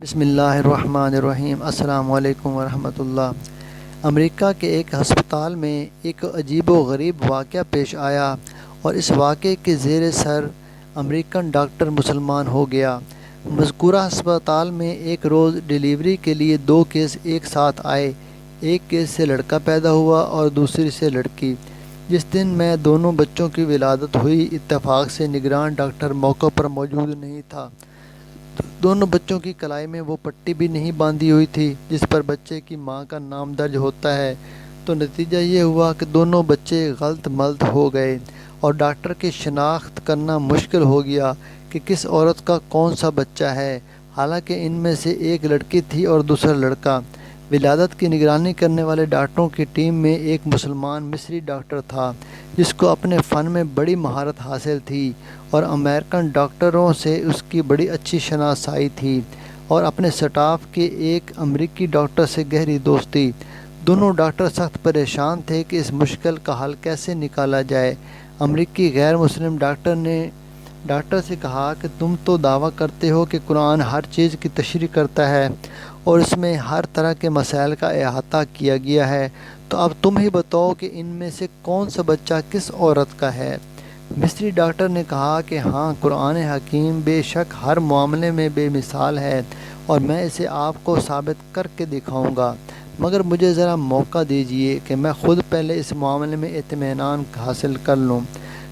بسم اللہ الرحمن الرحیم۔ السلام علیکم ورحمۃ اللہ۔ امریکہ کے ایک ہسپتال میں ایک عجیب و غریب واقعہ پیش آیا اور اس واقعے کے زیر سر امریکن ڈاکٹر مسلمان ہو گیا۔ مذکورہ ہسپتال میں ایک روز ڈیلیوری کے لیے دو کیس ایک ساتھ آئے۔ ایک کیس سے لڑکا پیدا ہوا اور دوسری سے لڑکی۔ جس دن میں دونوں بچوں کی ولادت ہوئی، اتفاق سے نگران ڈاکٹر موقع پر موجود نہیں تھا۔ دونوں بچوں کی کلائی میں وہ پٹی بھی نہیں باندھی ہوئی تھی جس پر بچے کی ماں کا نام درج ہوتا ہے، تو نتیجہ یہ ہوا کہ دونوں بچے غلط ملت ہو گئے اور ڈاکٹر کی شناخت کرنا مشکل ہو گیا کہ کس عورت کا کون سا بچہ ہے، حالانکہ ان میں سے ایک لڑکی تھی اور دوسرا لڑکا۔ ولادت کی نگرانی کرنے والے ڈاکٹروں کی ٹیم میں ایک مسلمان مصری ڈاکٹر تھا جس کو اپنے فن میں بڑی مہارت حاصل تھی اور امریکن ڈاکٹروں سے اس کی بڑی اچھی شناسائی تھی، اور اپنے سٹاف کے ایک امریکی ڈاکٹر سے گہری دوستی۔ دونوں ڈاکٹر سخت پریشان تھے کہ اس مشکل کا حل کیسے نکالا جائے۔ امریکی غیر مسلم ڈاکٹر نے ڈاکٹر سے کہا کہ تم تو دعویٰ کرتے ہو کہ قرآن ہر چیز کی تشریح کرتا ہے اور اس میں ہر طرح کے مسائل کا احاطہ کیا گیا ہے، تو اب تم ہی بتاؤ کہ ان میں سے کون سا بچہ کس عورت کا ہے۔ مصری ڈاکٹر نے کہا کہ ہاں، قرآن حکیم بے شک ہر معاملے میں بے مثال ہے اور میں اسے آپ کو ثابت کر کے دکھاؤں گا، مگر مجھے ذرا موقع دیجیے کہ میں خود پہلے اس معاملے میں اطمینان حاصل کر لوں۔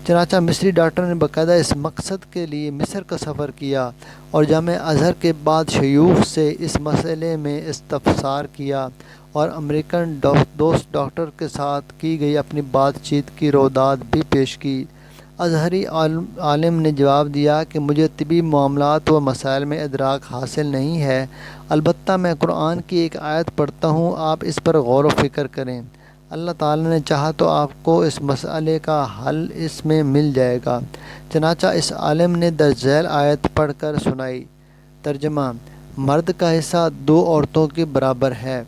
چنانچہ مصری ڈاکٹر نے باقاعدہ اس مقصد کے لیے مصر کا سفر کیا اور جامعہ ازہر کے بعد شیوخ سے اس مسئلے میں استفسار کیا اور امریکن دوست ڈاکٹر کے ساتھ کی گئی اپنی بات چیت کی رویداد بھی پیش کی۔ ازہری عالم نے جواب دیا کہ مجھے طبی معاملات و مسائل میں ادراک حاصل نہیں ہے، البتہ میں قرآن کی ایک آیت پڑھتا ہوں، آپ اس پر غور و فکر کریں، اللہ تعالیٰ نے چاہا تو آپ کو اس مسئلے کا حل اس میں مل جائے گا۔ چنانچہ اس عالم نے درج ذیل آیت پڑھ کر سنائی۔ ترجمہ: مرد کا حصہ دو عورتوں کے برابر ہے۔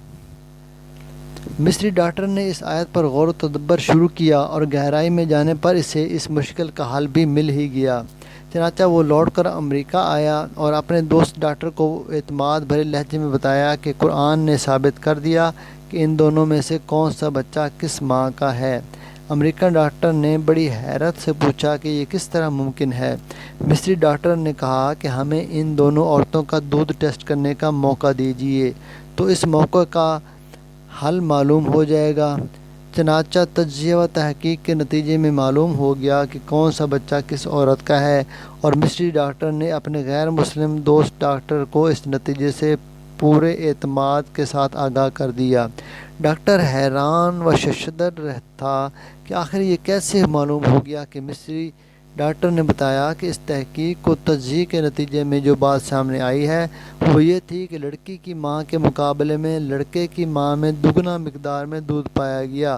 مصری ڈاکٹر نے اس آیت پر غور و تدبر شروع کیا اور گہرائی میں جانے پر اسے اس مشکل کا حل بھی مل ہی گیا۔ چنانچہ وہ لوٹ کر امریکہ آیا اور اپنے دوست ڈاکٹر کو اعتماد بھرے لہجے میں بتایا کہ قرآن نے ثابت کر دیا کہ ان دونوں میں سے کون سا بچہ کس ماں کا ہے۔ امریکن ڈاکٹر نے بڑی حیرت سے پوچھا کہ یہ کس طرح ممکن ہے۔ مصری ڈاکٹر نے کہا کہ ہمیں ان دونوں عورتوں کا دودھ ٹیسٹ کرنے کا موقع دیجیے، تو اس موقع کا حل معلوم ہو جائے گا۔ چنانچہ تجزیہ و تحقیق کے نتیجے میں معلوم ہو گیا کہ کون سا بچہ کس عورت کا ہے، اور مصری ڈاکٹر نے اپنے غیر مسلم دوست ڈاکٹر کو اس نتیجے سے پورے اعتماد کے ساتھ آگاہ کر دیا۔ ڈاکٹر حیران و ششدر تھا کہ آخر یہ کیسے معلوم ہو گیا کہ مصری ڈاکٹر نے بتایا کہ اس تحقیق و تجزیے کے نتیجے میں جو بات سامنے آئی ہے وہ یہ تھی کہ لڑکی کی ماں کے مقابلے میں لڑکے کی ماں میں دگنا مقدار میں دودھ پایا گیا۔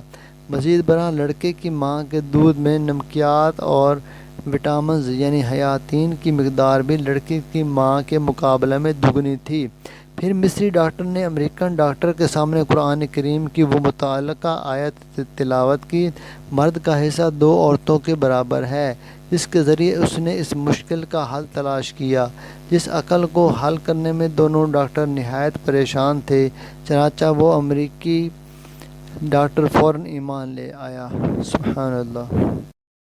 مزید برآں لڑکے کی ماں کے دودھ میں نمکیات اور وٹامنز یعنی حیاتین کی مقدار بھی لڑکی کی ماں کے مقابلے میں دگنی تھی۔ پھر مصری ڈاکٹر نے امریکن ڈاکٹر کے سامنے قرآن کریم کی وہ متعلقہ آیت تلاوت کی، مرد کا حصہ دو عورتوں کے برابر ہے، جس کے ذریعے اس نے اس مشکل کا حل تلاش کیا جس عقل کو حل کرنے میں دونوں ڈاکٹر نہایت پریشان تھے۔ چنانچہ وہ امریکی ڈاکٹر فوراً ایمان لے آیا۔ سبحان اللہ۔